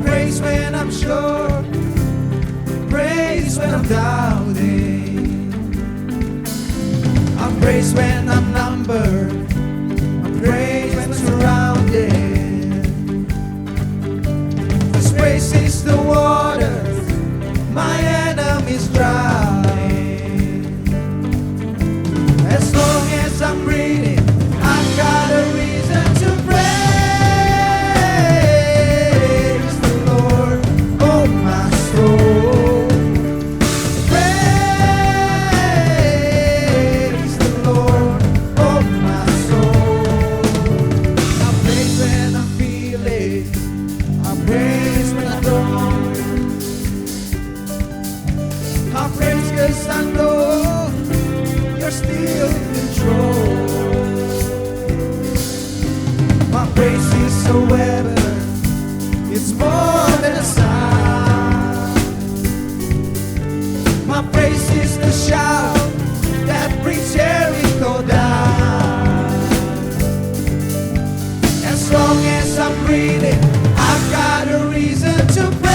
praise when I'm sure, praise when I'm doubting. I praise when I'm numbered, I praise when surrounded. This praise is the water my enemies drowning. As long as I'm breathing, I've got a reason to praise the Lord, oh my soul. Praise the Lord, oh my soul. I praise when I'm feeling, I praise when I don't. I praise 'cause I know you're still in control. My praise is a weapon, it's more than a sound. My praise is the shout that brings Jericho down. As long as I'm breathing, I've got a reason to praise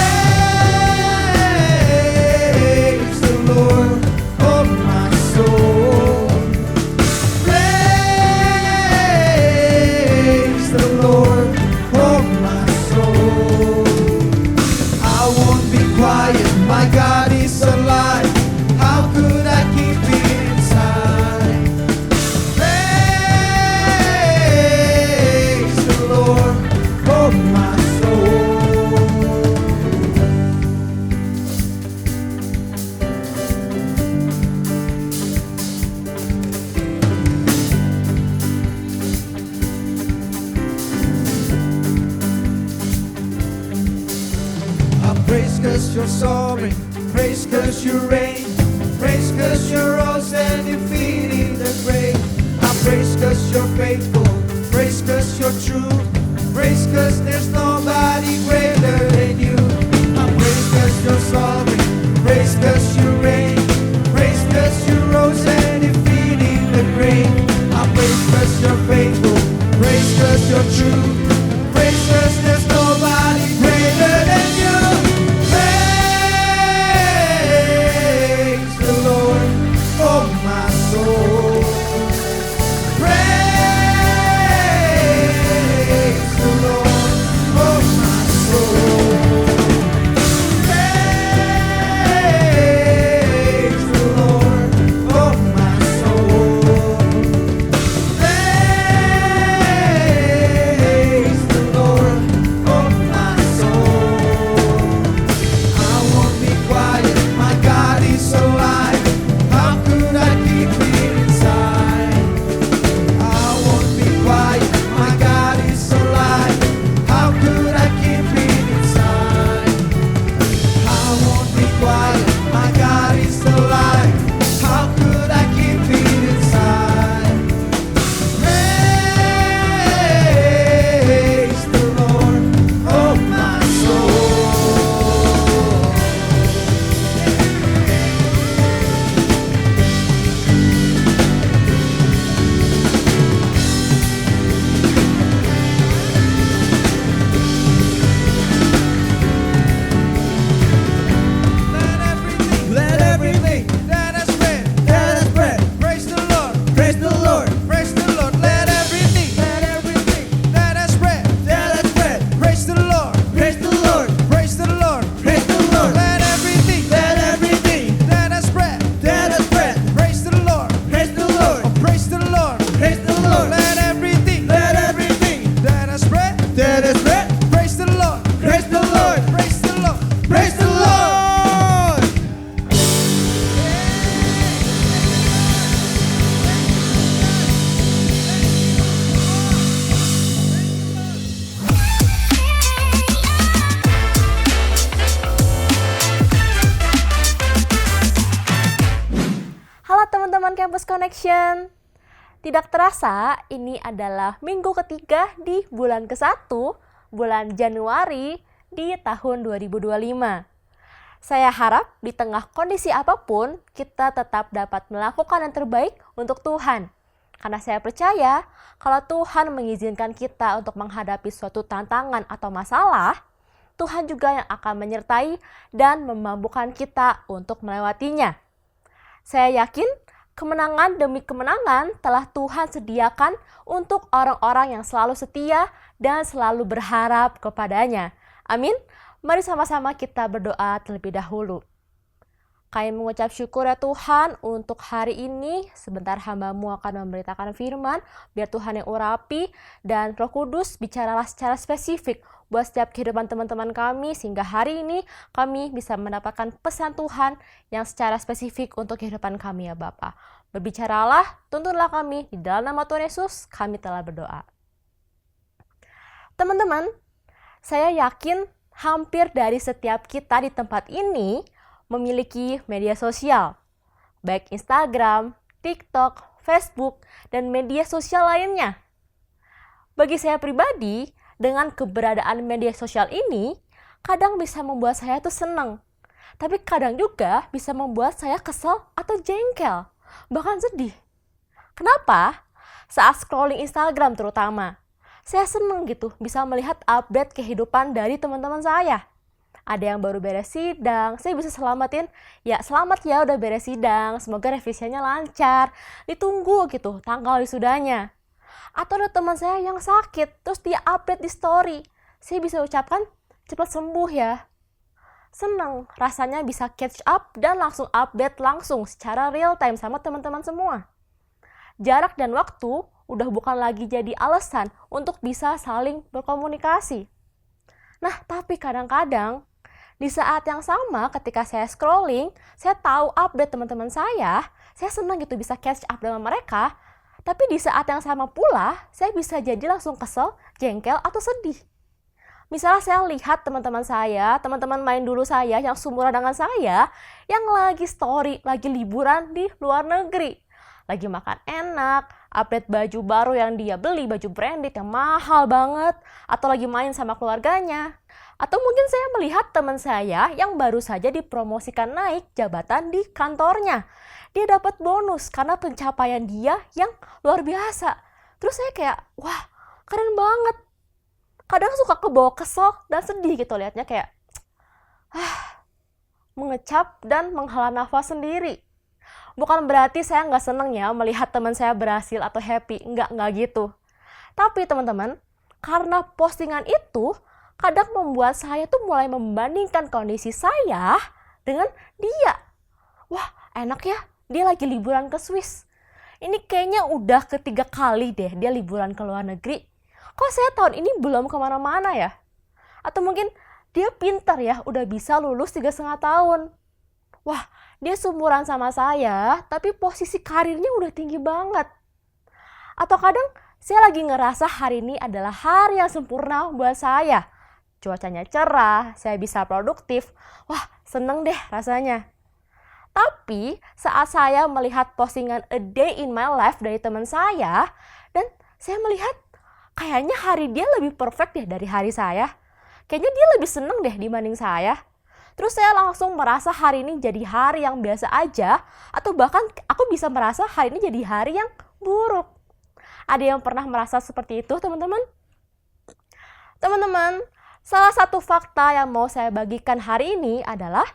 the Lord, oh my soul. Praise the Lord, oh my soul. I won't be quiet, my God is alive. How could I keep it inside? Praise the Lord, oh my soul. I praise 'cause you're sovereign, praise 'cause you reign, praise 'cause you're rose and defeating the grave. I praise 'cause you're faithful, praise 'cause you're true, praise 'cause there's nobody greater than you. I praise 'cause you're sovereign, praise 'cause you reign, praise 'cause you rose and defeating the grave. I praise 'cause you're faithful, praise 'cause you're true, praise 'cause there's nobody greater than you. Praise the Lord, oh my soul. Praise the Lord, oh my soul. Praise the Lord, oh my soul. Praise the Lord, oh my soul. I won't be quiet, my God is alive. How could I keep it inside? I won't be quiet, my God is alive. How could I keep it inside? I won't be quiet, my God is alive. How could I keep it inside? Praise the Lord, oh my soul. Let everything that has breath, praise the Lord, praise the Lord, praise the Lord. Let everything that has breath, praise the Lord, praise the Lord, praise the Lord, praise the Lord. Let everything that has breath, praise the Lord, praise the Lord, praise the Lord, praise the Lord. Let everything that has breath, praise the Lord, praise the Lord, praise the Lord, praise the Lord. Halo teman-teman Campus Connection. Tidak terasa, ini adalah minggu ketiga di bulan ke-1, bulan Januari di tahun 2025. Saya harap di tengah kondisi apapun, kita tetap dapat melakukan yang terbaik untuk Tuhan. Karena saya percaya, kalau Tuhan mengizinkan kita untuk menghadapi suatu tantangan atau masalah, Tuhan juga yang akan menyertai dan memampukan kita untuk melewatinya. Saya yakin kemenangan demi kemenangan telah Tuhan sediakan untuk orang-orang yang selalu setia dan selalu berharap kepadanya. Amin. Mari sama-sama kita berdoa terlebih dahulu. Kami mengucap syukur ya Tuhan untuk hari ini. Sebentar hamba-Mu akan memberitakan firman, biar Tuhan yang urapi dan Roh Kudus bicaralah secara spesifik buat setiap kehidupan teman-teman kami, sehingga hari ini kami bisa mendapatkan pesan Tuhan yang secara spesifik untuk kehidupan kami ya Bapa. Berbicaralah, tuntunlah kami, di dalam nama Tuhan Yesus kami telah berdoa. Teman-teman, saya yakin hampir dari setiap kita di tempat ini memiliki media sosial, baik Instagram, TikTok, Facebook, dan media sosial lainnya. Bagi saya pribadi, dengan keberadaan media sosial ini, kadang bisa membuat saya tuh senang, tapi kadang juga bisa membuat saya kesel atau jengkel, bahkan sedih. Kenapa? Saat scrolling Instagram terutama, saya senang gitu bisa melihat update kehidupan dari teman-teman saya. Ada yang baru beres sidang, saya bisa selamatin, ya selamat ya udah beres sidang, semoga revisinya lancar, ditunggu gitu tanggal wisudanya. Atau ada teman saya yang sakit, terus dia update di story, saya bisa ucapkan cepat sembuh ya. Senang rasanya bisa catch up dan langsung update langsung secara real time sama teman-teman semua. Jarak dan waktu udah bukan lagi jadi alasan untuk bisa saling berkomunikasi. Nah, tapi kadang-kadang di saat yang sama ketika saya scrolling, saya tahu update teman-teman saya senang gitu bisa catch up dengan mereka, tapi di saat yang sama pula, saya bisa jadi langsung kesel, jengkel, atau sedih. Misalnya saya lihat teman-teman saya, teman-teman main dulu saya yang seumuran dengan saya, yang lagi story, lagi liburan di luar negeri. Lagi makan enak, update baju baru yang dia beli, baju branded yang mahal banget, atau lagi main sama keluarganya. Atau mungkin saya melihat teman saya yang baru saja dipromosikan naik jabatan di kantornya. Dia dapat bonus karena pencapaian dia yang luar biasa. Terus saya kayak, wah keren banget. Kadang suka kebawa kesel dan sedih gitu liatnya kayak, mengecap dan menghela nafas sendiri. Bukan berarti saya nggak seneng ya melihat teman saya berhasil atau happy, nggak gitu. Tapi teman-teman, karena postingan itu kadang membuat saya tuh mulai membandingkan kondisi saya dengan dia. Wah, enak ya, dia lagi liburan ke Swiss. Ini kayaknya udah ketiga kali deh dia liburan ke luar negeri. Kok saya tahun ini belum kemana-mana ya? Atau mungkin dia pintar ya, udah bisa lulus 3,5 tahun. Wah, dia seumuran sama saya, tapi posisi karirnya udah tinggi banget. Atau kadang saya lagi ngerasa hari ini adalah hari yang sempurna buat saya. Cuacanya cerah, saya bisa produktif. Wah, seneng deh rasanya. Tapi saat saya melihat postingan a day in my life dari teman saya, dan saya melihat kayaknya hari dia lebih perfect deh dari hari saya. Kayaknya dia lebih seneng deh dibanding saya. Terus saya langsung merasa hari ini jadi hari yang biasa aja, atau bahkan aku bisa merasa hari ini jadi hari yang buruk. Ada yang pernah merasa seperti itu, teman-teman? Teman-teman, salah satu fakta yang mau saya bagikan hari ini adalah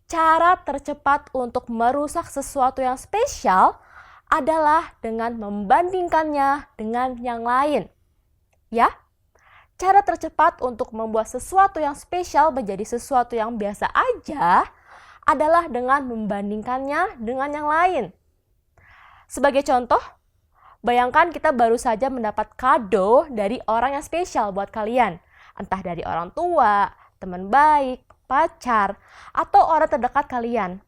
cara tercepat untuk merusak sesuatu yang spesial adalah dengan membandingkannya dengan yang lain. Ya, cara tercepat untuk membuat sesuatu yang spesial menjadi sesuatu yang biasa aja adalah dengan membandingkannya dengan yang lain. Sebagai contoh, bayangkan kita baru saja mendapat kado dari orang yang spesial buat kalian. Entah dari orang tua, teman baik, pacar, atau orang terdekat kalian.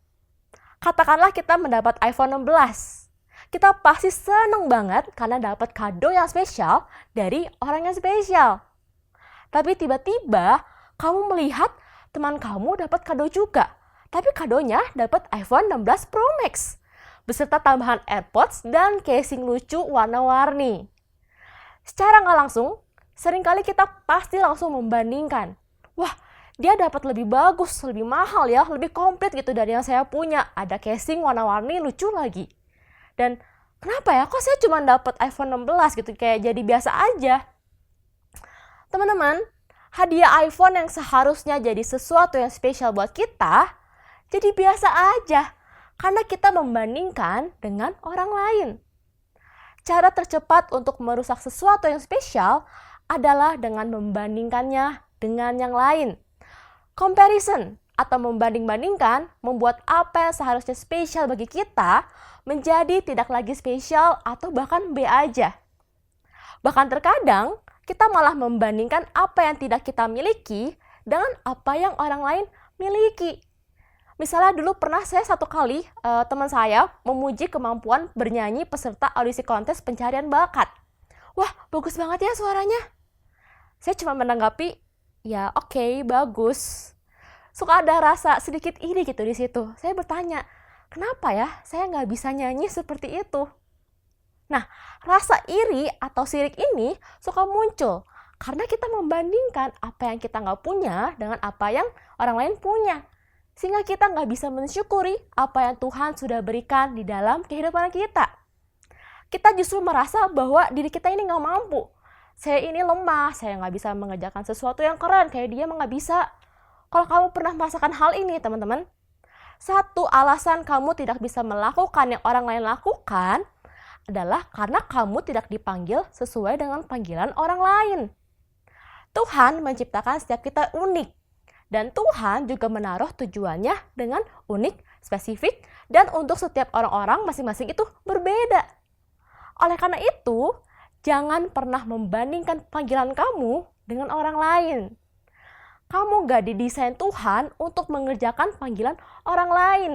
Katakanlah kita mendapat iPhone 16. Kita pasti senang banget karena dapat kado yang spesial dari orang yang spesial. Tapi tiba-tiba kamu melihat teman kamu dapat kado juga. Tapi kadonya dapat iPhone 16 Pro Max. Beserta tambahan AirPods dan casing lucu warna-warni. Secara nggak langsung, seringkali kita pasti langsung membandingkan. Wah, dia dapat lebih bagus, lebih mahal ya, lebih komplit gitu dari yang saya punya. Ada casing warna-warni lucu lagi. Dan kenapa ya, kok saya cuma dapat iPhone 16 gitu, kayak jadi biasa aja. Teman-teman, Hadiah iPhone yang seharusnya jadi sesuatu yang spesial buat kita, jadi biasa aja karena kita membandingkan dengan orang lain. Cara tercepat untuk merusak sesuatu yang spesial adalah dengan membandingkannya dengan yang lain. Comparison atau membanding-bandingkan membuat apa yang seharusnya spesial bagi kita menjadi tidak lagi spesial atau bahkan B aja. Bahkan terkadang kita malah membandingkan apa yang tidak kita miliki dengan apa yang orang lain miliki. Misalnya dulu pernah satu kali teman saya memuji kemampuan bernyanyi peserta audisi kontes pencarian bakat. Wah, bagus banget ya suaranya. Saya cuma menanggapi, ya oke, bagus. Suka ada rasa sedikit iri gitu di situ. Saya bertanya, kenapa ya saya nggak bisa nyanyi seperti itu? Nah, rasa iri atau sirik ini suka muncul karena kita membandingkan apa yang kita nggak punya dengan apa yang orang lain punya. Sehingga kita nggak bisa mensyukuri apa yang Tuhan sudah berikan di dalam kehidupan kita. Kita justru merasa bahwa diri kita ini nggak mampu. Saya ini lemah, saya nggak bisa mengerjakan sesuatu yang keren, kayak dia mah nggak bisa. Kalau kamu pernah merasakan hal ini, teman-teman, satu alasan kamu tidak bisa melakukan yang orang lain lakukan adalah karena kamu tidak dipanggil sesuai dengan panggilan orang lain. Tuhan menciptakan setiap kita unik, dan Tuhan juga menaruh tujuannya dengan unik, spesifik, dan untuk setiap orang-orang masing-masing itu berbeda. Oleh karena itu, jangan pernah membandingkan panggilan kamu dengan orang lain. Kamu gak didesain Tuhan untuk mengerjakan panggilan orang lain.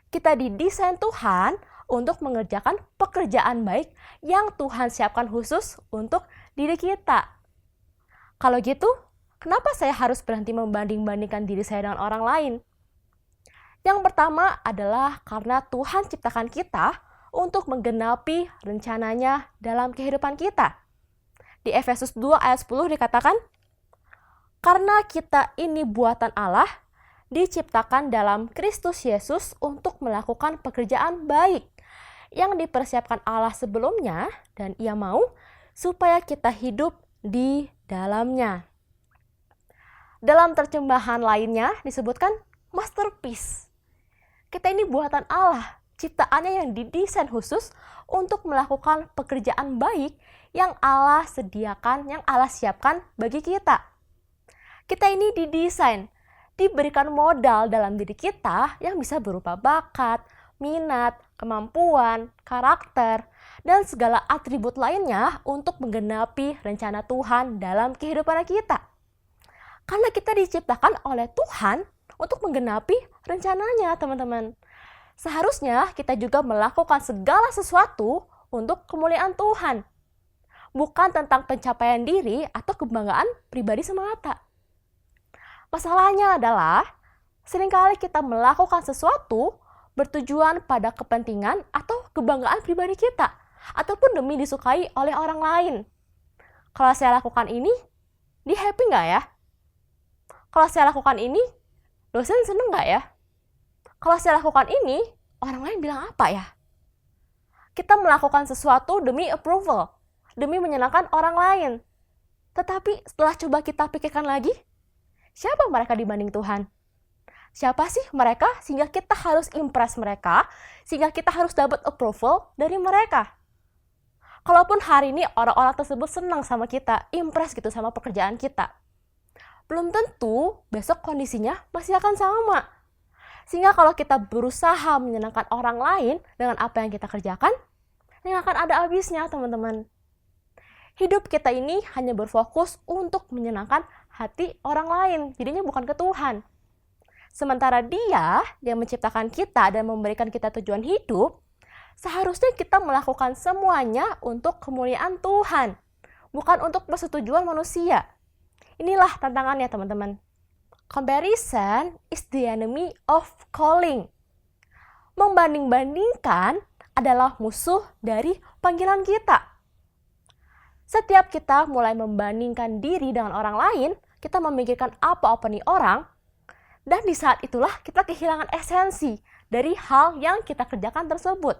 Kita didesain Tuhan untuk mengerjakan pekerjaan baik yang Tuhan siapkan khusus untuk diri kita. Kalau gitu, kenapa saya harus berhenti membanding-bandingkan diri saya dengan orang lain? Yang pertama adalah karena Tuhan ciptakan kita untuk menggenapi rencananya dalam kehidupan kita. Di Efesus 2 ayat 10 dikatakan, karena kita ini buatan Allah, diciptakan dalam Kristus Yesus untuk melakukan pekerjaan baik yang dipersiapkan Allah sebelumnya dan Ia mau supaya kita hidup di dalamnya. Dalam terjemahan lainnya disebutkan masterpiece. Kita ini buatan Allah, ciptaannya yang didesain khusus untuk melakukan pekerjaan baik yang Allah sediakan, yang Allah siapkan bagi kita. Kita ini didesain, diberikan modal dalam diri kita yang bisa berupa bakat, minat, kemampuan, karakter, dan segala atribut lainnya untuk menggenapi rencana Tuhan dalam kehidupan kita. Karena kita diciptakan oleh Tuhan untuk menggenapi rencananya, teman-teman. Seharusnya kita juga melakukan segala sesuatu untuk kemuliaan Tuhan. Bukan tentang pencapaian diri atau kebanggaan pribadi semata. Masalahnya adalah, seringkali kita melakukan sesuatu bertujuan pada kepentingan atau kebanggaan pribadi kita, ataupun demi disukai oleh orang lain. Kalau saya lakukan ini, dia happy nggak ya? Kalau saya lakukan ini, dosen seneng nggak ya? Kalau saya lakukan ini, orang lain bilang apa ya? Kita melakukan sesuatu demi approval, demi menyenangkan orang lain. Tetapi setelah coba kita pikirkan lagi, siapa mereka dibanding Tuhan? Siapa sih mereka sehingga kita harus impress mereka, sehingga kita harus dapat approval dari mereka? Kalaupun hari ini orang-orang tersebut senang sama kita, impress gitu sama pekerjaan kita, belum tentu besok kondisinya masih akan sama. Sehingga kalau kita berusaha menyenangkan orang lain dengan apa yang kita kerjakan, yang akan ada habisnya, teman-teman. Hidup kita ini hanya berfokus untuk menyenangkan hati orang lain, jadinya bukan ke Tuhan. Sementara Dia yang menciptakan kita dan memberikan kita tujuan hidup, seharusnya kita melakukan semuanya untuk kemuliaan Tuhan, bukan untuk persetujuan manusia. Inilah tantangannya, teman-teman. Comparison is the enemy of calling. Membanding-bandingkan adalah musuh dari panggilan kita. Setiap kita mulai membandingkan diri dengan orang lain, kita memikirkan apa opini orang, dan di saat itulah kita kehilangan esensi dari hal yang kita kerjakan tersebut.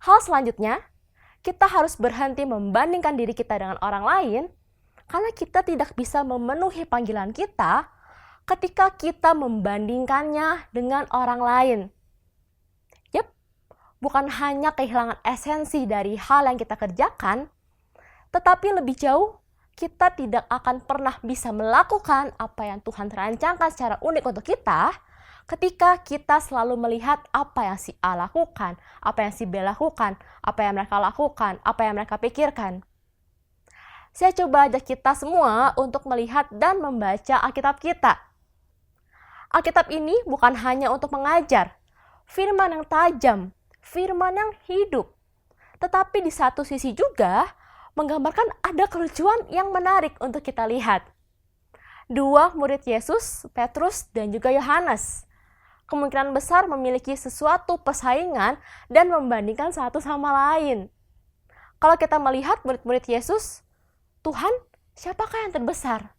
Hal selanjutnya, kita harus berhenti membandingkan diri kita dengan orang lain Karena kita tidak bisa memenuhi panggilan kita ketika kita membandingkannya dengan orang lain. Yep, bukan hanya kehilangan esensi dari hal yang kita kerjakan, tetapi lebih jauh, kita tidak akan pernah bisa melakukan apa yang Tuhan rancangkan secara unik untuk kita ketika kita selalu melihat apa yang si A lakukan, apa yang si B lakukan, apa yang mereka lakukan, apa yang mereka pikirkan. Saya coba ajak kita semua untuk melihat dan membaca Alkitab kita. Alkitab ini bukan hanya untuk mengajar, firman yang tajam, firman yang hidup. Tetapi di satu sisi juga menggambarkan ada kelucuan yang menarik untuk kita lihat. Dua murid Yesus, Petrus dan juga Yohanes, kemungkinan besar memiliki sesuatu persaingan dan membandingkan satu sama lain. Kalau kita melihat murid-murid Yesus, Tuhan, siapakah yang terbesar?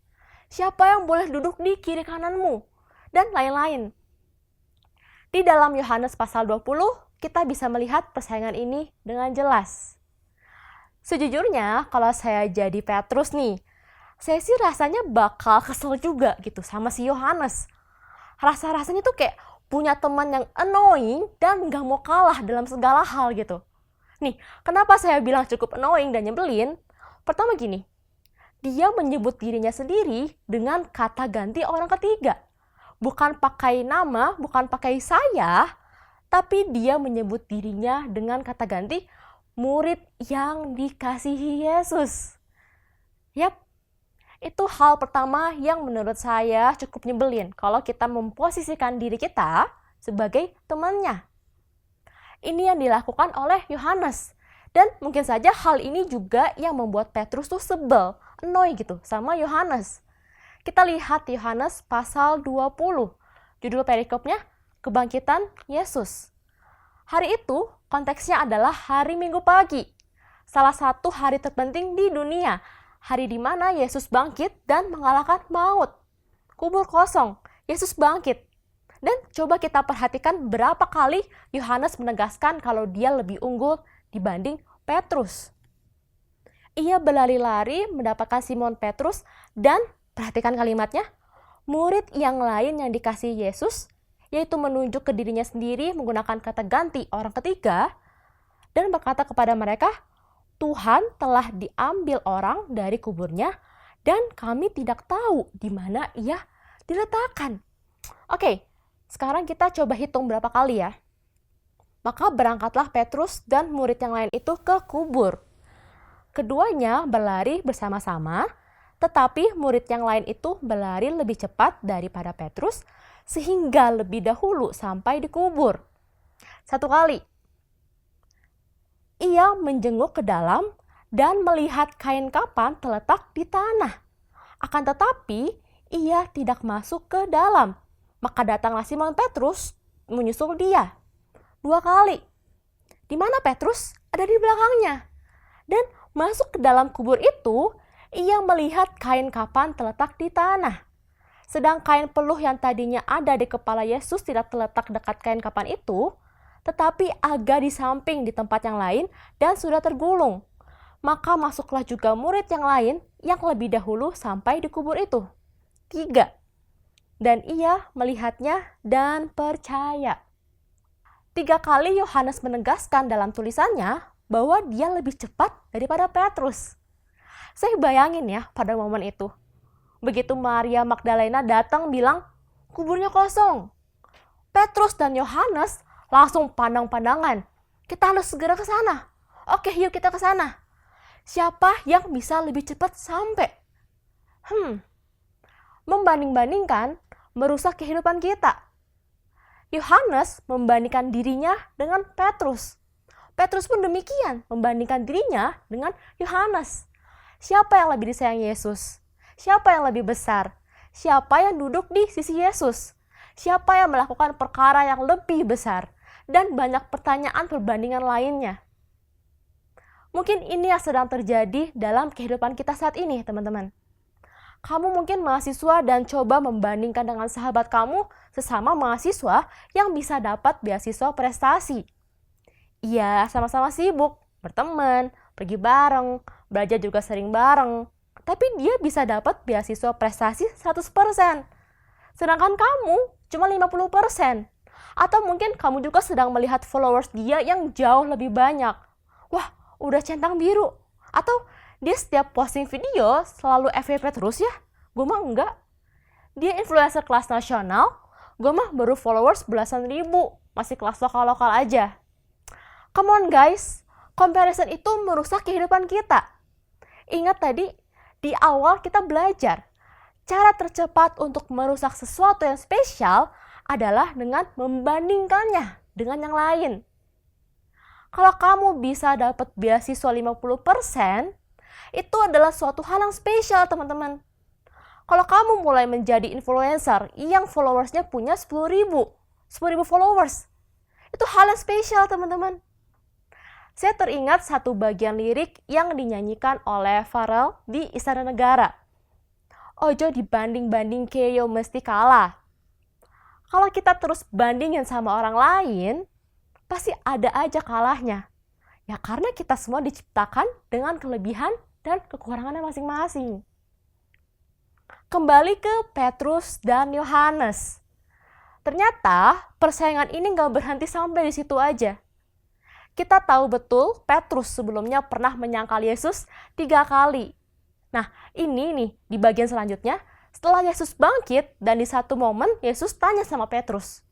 Siapa yang boleh duduk di kiri kananmu? Dan lain-lain. Di dalam Yohanes pasal 20, kita bisa melihat persaingan ini dengan jelas. Sejujurnya, kalau saya jadi Petrus nih, saya sih rasanya bakal kesel juga gitu sama si Yohanes. Rasa-rasanya tuh kayak punya teman yang annoying dan gak mau kalah dalam segala hal gitu. Nih, kenapa saya bilang cukup annoying dan nyebelin? Pertama gini, dia menyebut dirinya sendiri dengan kata ganti orang ketiga. Bukan pakai nama, bukan pakai saya, tapi dia menyebut dirinya dengan kata ganti murid yang dikasihi Yesus. Yap, itu hal pertama yang menurut saya cukup nyebelin kalau kita memposisikan diri kita sebagai temannya. Ini yang dilakukan oleh Yohanes. Dan mungkin saja hal ini juga yang membuat Petrus tuh sebel, annoy gitu sama Yohanes. Kita lihat Yohanes pasal 20. Judul perikopnya, Kebangkitan Yesus. Hari itu konteksnya adalah hari Minggu pagi. Salah satu hari terpenting di dunia. Hari di mana Yesus bangkit dan mengalahkan maut. Kubur kosong, Yesus bangkit. Dan coba kita perhatikan berapa kali Yohanes menegaskan kalau dia lebih unggul dibanding Petrus. Ia berlari-lari mendapatkan Simon Petrus dan, perhatikan kalimatnya, murid yang lain yang dikasihi Yesus, yaitu menunjuk ke dirinya sendiri menggunakan kata ganti orang ketiga, dan berkata kepada mereka, Tuhan telah diambil orang dari kuburnya dan kami tidak tahu di mana ia diletakkan. Oke, sekarang kita coba hitung berapa kali ya. Maka berangkatlah Petrus dan murid yang lain itu ke kubur. Keduanya berlari bersama-sama, tetapi murid yang lain itu berlari lebih cepat daripada Petrus, sehingga lebih dahulu sampai di kubur. Satu kali, ia menjenguk ke dalam dan melihat kain kapan terletak di tanah. Akan tetapi, ia tidak masuk ke dalam. Maka datanglah Simon Petrus menyusul dia. 2 kali. Di mana Petrus? Ada di belakangnya. Dan masuk ke dalam kubur itu, ia melihat kain kapan terletak di tanah. Sedang kain peluh yang tadinya ada di kepala Yesus tidak terletak dekat kain kapan itu, tetapi agak di samping di tempat yang lain dan sudah tergulung. Maka masuklah juga murid yang lain yang lebih dahulu sampai di kubur itu. 3. Dan ia melihatnya dan percaya. 3 kali Yohanes menegaskan dalam tulisannya bahwa dia lebih cepat daripada Petrus. Saya bayangin ya pada momen itu. Begitu Maria Magdalena datang bilang, kuburnya kosong. Petrus dan Yohanes langsung pandang-pandangan. Kita harus segera ke sana. Oke, yuk kita ke sana. Siapa yang bisa lebih cepat sampai? Membanding-bandingkan merusak kehidupan kita. Yohanes membandingkan dirinya dengan Petrus. Petrus pun demikian, membandingkan dirinya dengan Yohanes. Siapa yang lebih disayang Yesus? Siapa yang lebih besar? Siapa yang duduk di sisi Yesus? Siapa yang melakukan perkara yang lebih besar? Dan banyak pertanyaan perbandingan lainnya. Mungkin ini yang sedang terjadi dalam kehidupan kita saat ini, teman-teman. Kamu mungkin mahasiswa dan coba membandingkan dengan sahabat kamu sesama mahasiswa yang bisa dapat beasiswa prestasi. Iya, sama-sama sibuk, berteman, pergi bareng, belajar juga sering bareng. tapi dia bisa dapat beasiswa prestasi 100%. Sedangkan kamu cuma 50%. Atau mungkin kamu juga sedang melihat followers dia yang jauh lebih banyak. Wah, udah centang biru. Atau dia setiap posting video selalu FYP terus ya? Gue mah enggak. Dia influencer kelas nasional, gue mah baru followers belasan ribu, masih kelas lokal-lokal aja. Come on guys, comparison itu merusak kehidupan kita. Ingat tadi, di awal kita belajar, cara tercepat untuk merusak sesuatu yang spesial adalah dengan membandingkannya dengan yang lain. Kalau kamu bisa dapat beasiswa 50%, itu adalah suatu hal yang spesial teman-teman. Kalau kamu mulai menjadi influencer yang followersnya punya 10.000 followers, itu hal yang spesial teman-teman. Saya teringat satu bagian lirik yang dinyanyikan oleh Pharrell di Istana Negara. Ojo dibanding-banding keyo mesti kalah. Kalau kita terus bandingin sama orang lain, pasti ada aja kalahnya. Ya karena kita semua diciptakan dengan kelebihan dan kekurangannya masing-masing. Kembali ke Petrus dan Yohanes. Ternyata persaingan ini gak berhenti sampai di situ aja. Kita tahu betul Petrus sebelumnya pernah menyangkal Yesus 3 kali. Nah ini nih di bagian selanjutnya, setelah Yesus bangkit dan di satu momen Yesus tanya sama Petrus,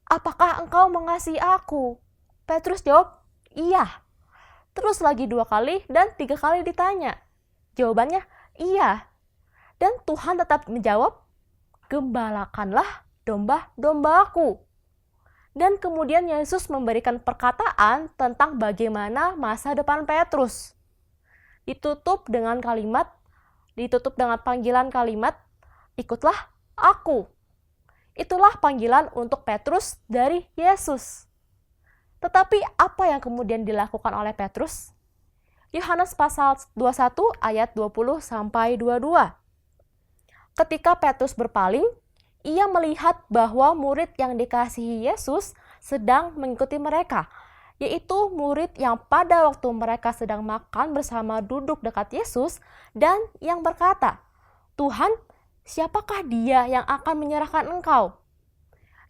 apakah engkau mengasihi aku? Petrus jawab, iya. Terus lagi 2 kali dan 3 kali ditanya. Jawabannya, iya. Dan Tuhan tetap menjawab, gembalakanlah domba-dombaku. Dan kemudian Yesus memberikan perkataan tentang bagaimana masa depan Petrus. Ditutup dengan panggilan kalimat, ikutlah aku. Itulah panggilan untuk Petrus dari Yesus. Tetapi apa yang kemudian dilakukan oleh Petrus? Yohanes pasal 21 ayat 20-22. Ketika Petrus berpaling, ia melihat bahwa murid yang dikasihi Yesus sedang mengikuti mereka, yaitu murid yang pada waktu mereka sedang makan bersama duduk dekat Yesus dan yang berkata, Tuhan, siapakah dia yang akan menyerahkan engkau?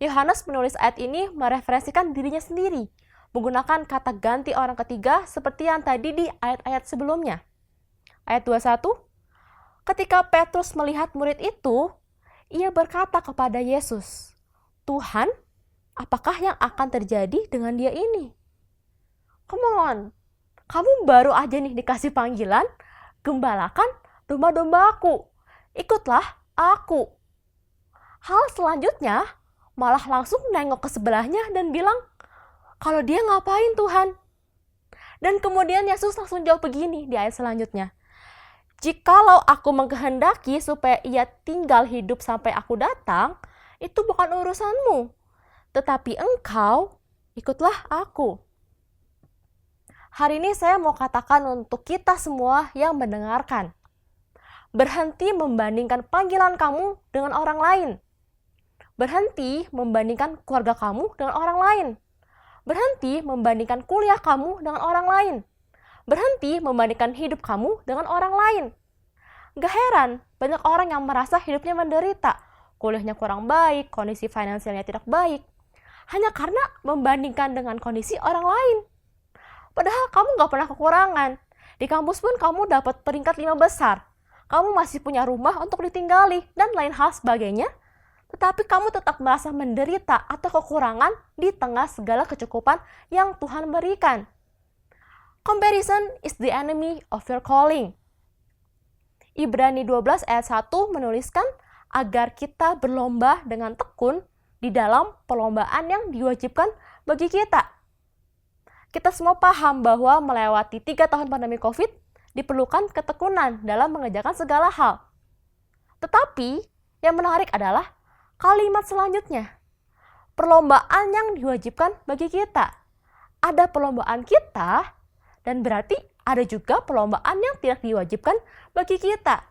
Yohanes menulis ayat ini mereferensikan dirinya sendiri, menggunakan kata ganti orang ketiga seperti yang tadi di ayat-ayat sebelumnya. Ayat 21, ketika Petrus melihat murid itu, ia berkata kepada Yesus, Tuhan, apakah yang akan terjadi dengan dia ini? Come on, kamu baru aja nih dikasih panggilan, gembalakan domba-dombaku, ikutlah aku. Hal selanjutnya, malah langsung nengok ke sebelahnya dan bilang, kalau dia ngapain Tuhan? Dan kemudian Yesus langsung jawab begini di ayat selanjutnya, jikalau aku mengkehendaki supaya ia tinggal hidup sampai aku datang, itu bukan urusanmu. Tetapi engkau, ikutlah aku. Hari ini saya mau katakan untuk kita semua yang mendengarkan. Berhenti membandingkan panggilan kamu dengan orang lain. Berhenti membandingkan keluarga kamu dengan orang lain. Berhenti membandingkan kuliah kamu dengan orang lain. Berhenti membandingkan hidup kamu dengan orang lain. Gak heran, banyak orang yang merasa hidupnya menderita, kuliahnya kurang baik, kondisi finansialnya tidak baik, hanya karena membandingkan dengan kondisi orang lain. Padahal kamu gak pernah kekurangan. Di kampus pun kamu dapat peringkat 5 besar. Kamu masih punya rumah untuk ditinggali, dan lain hal sebagainya. Tetapi kamu tetap merasa menderita atau kekurangan di tengah segala kecukupan yang Tuhan berikan. Comparison is the enemy of your calling. Ibrani 12 ayat 1 menuliskan agar kita berlomba dengan tekun di dalam perlombaan yang diwajibkan bagi kita. Kita semua paham bahwa melewati 3 tahun pandemi COVID diperlukan ketekunan dalam mengerjakan segala hal. Tetapi yang menarik adalah kalimat selanjutnya. Perlombaan yang diwajibkan bagi kita. Ada perlombaan kita, dan berarti ada juga perlombaan yang tidak diwajibkan bagi kita.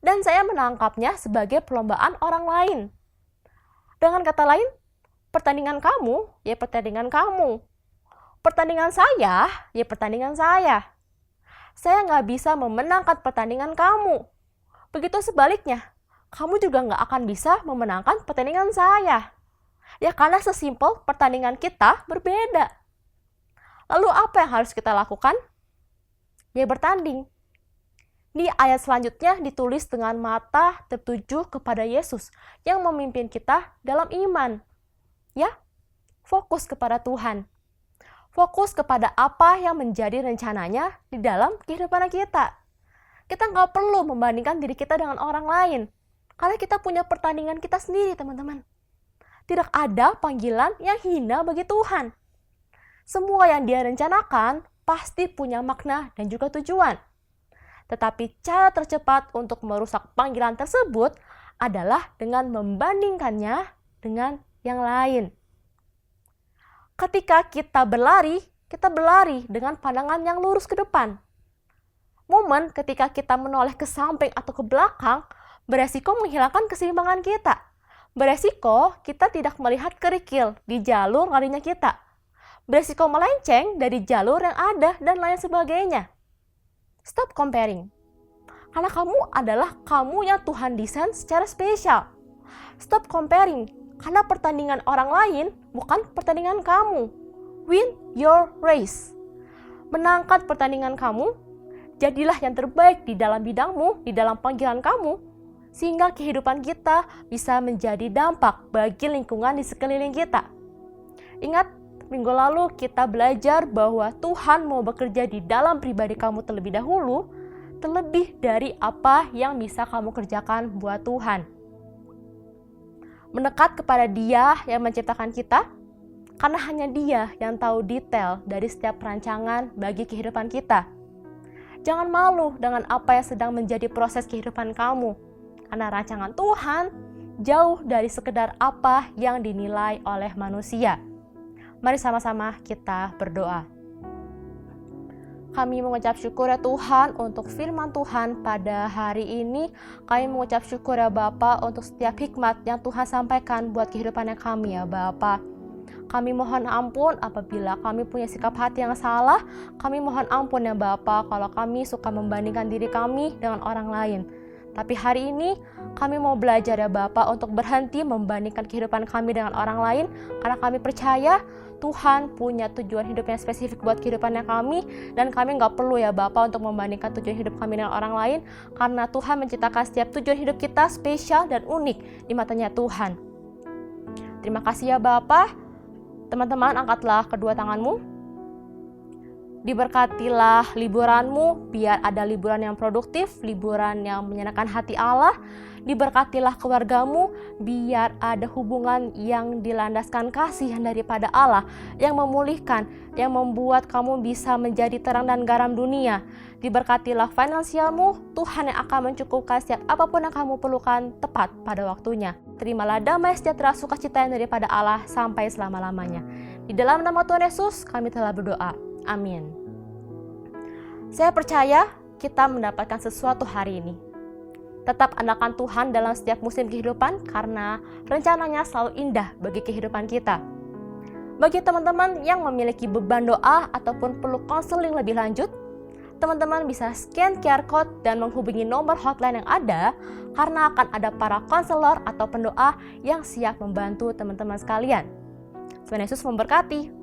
Dan saya menangkapnya sebagai perlombaan orang lain. Dengan kata lain, pertandingan kamu, ya pertandingan kamu. Pertandingan saya, ya pertandingan saya. saya nggak bisa memenangkan pertandingan kamu. Begitu sebaliknya, kamu juga nggak akan bisa memenangkan pertandingan saya. Ya karena sesimpel pertandingan kita berbeda. Lalu apa yang harus kita lakukan? Ya bertanding. Di ayat selanjutnya ditulis dengan mata tertuju kepada Yesus yang memimpin kita dalam iman. Ya, fokus kepada Tuhan. Fokus kepada apa yang menjadi rencananya di dalam kehidupan kita. Kita nggak perlu membandingkan diri kita dengan orang lain. Karena kita punya pertandingan kita sendiri, teman-teman. Tidak ada panggilan yang hina bagi Tuhan. Semua yang Dia rencanakan pasti punya makna dan juga tujuan. Tetapi cara tercepat untuk merusak panggilan tersebut adalah dengan membandingkannya dengan yang lain. Ketika kita berlari dengan pandangan yang lurus ke depan. Momen ketika kita menoleh ke samping atau ke belakang beresiko menghilangkan keseimbangan kita. Beresiko kita tidak melihat kerikil di jalur larinya kita. Beresiko melenceng dari jalur yang ada dan lain sebagainya. Stop comparing. Karena kamu adalah kamu yang Tuhan desain secara spesial. Stop comparing. Karena pertandingan orang lain bukan pertandingan kamu. Win your race. Menangkan pertandingan kamu, jadilah yang terbaik di dalam bidangmu, di dalam panggilan kamu, sehingga kehidupan kita bisa menjadi dampak bagi lingkungan di sekeliling kita. Ingat, minggu lalu kita belajar bahwa Tuhan mau bekerja di dalam pribadi kamu terlebih dahulu, terlebih dari apa yang bisa kamu kerjakan buat Tuhan. Mendekat kepada Dia yang menciptakan kita, karena hanya Dia yang tahu detail dari setiap perancangan bagi kehidupan kita. Jangan malu dengan apa yang sedang menjadi proses kehidupan kamu, karena rancangan Tuhan jauh dari sekedar apa yang dinilai oleh manusia. Mari sama-sama kita berdoa. Kami mengucap syukur ya Tuhan untuk firman Tuhan pada hari ini. Kami mengucap syukur ya Bapa untuk setiap hikmat yang Tuhan sampaikan buat kehidupannya kami ya Bapa. Kami mohon ampun apabila kami punya sikap hati yang salah. Kami mohon ampun ya Bapa kalau kami suka membandingkan diri kami dengan orang lain. Tapi hari ini kami mau belajar ya Bapa untuk berhenti membandingkan kehidupan kami dengan orang lain. Karena kami percaya Tuhan punya tujuan hidup yang spesifik buat kehidupannya kami. Dan kami nggak perlu ya Bapa untuk membandingkan tujuan hidup kami dengan orang lain. Karena Tuhan menciptakan setiap tujuan hidup kita spesial dan unik di matanya Tuhan. Terima kasih ya Bapa. Teman-teman, angkatlah kedua tanganmu. Diberkatilah liburanmu, biar ada liburan yang produktif, liburan yang menyenangkan hati Allah. Diberkatilah keluargamu, biar ada hubungan yang dilandaskan kasih daripada Allah, yang memulihkan, yang membuat kamu bisa menjadi terang dan garam dunia. Diberkatilah finansialmu, Tuhan yang akan mencukupkan setiap apapun yang kamu perlukan tepat pada waktunya. Terimalah damai sejahtera sukacita yang daripada Allah sampai selama-lamanya. Di dalam nama Tuhan Yesus, kami telah berdoa. Amin. Saya percaya kita mendapatkan sesuatu hari ini. Tetap andalkan Tuhan dalam setiap musim kehidupan karena rencananya selalu indah bagi kehidupan kita. Bagi teman-teman yang memiliki beban doa ataupun perlu konseling lebih lanjut, teman-teman bisa scan QR Code dan menghubungi nomor hotline yang ada karena akan ada para konselor atau pendoa yang siap membantu teman-teman sekalian. Tuhan Yesus memberkati.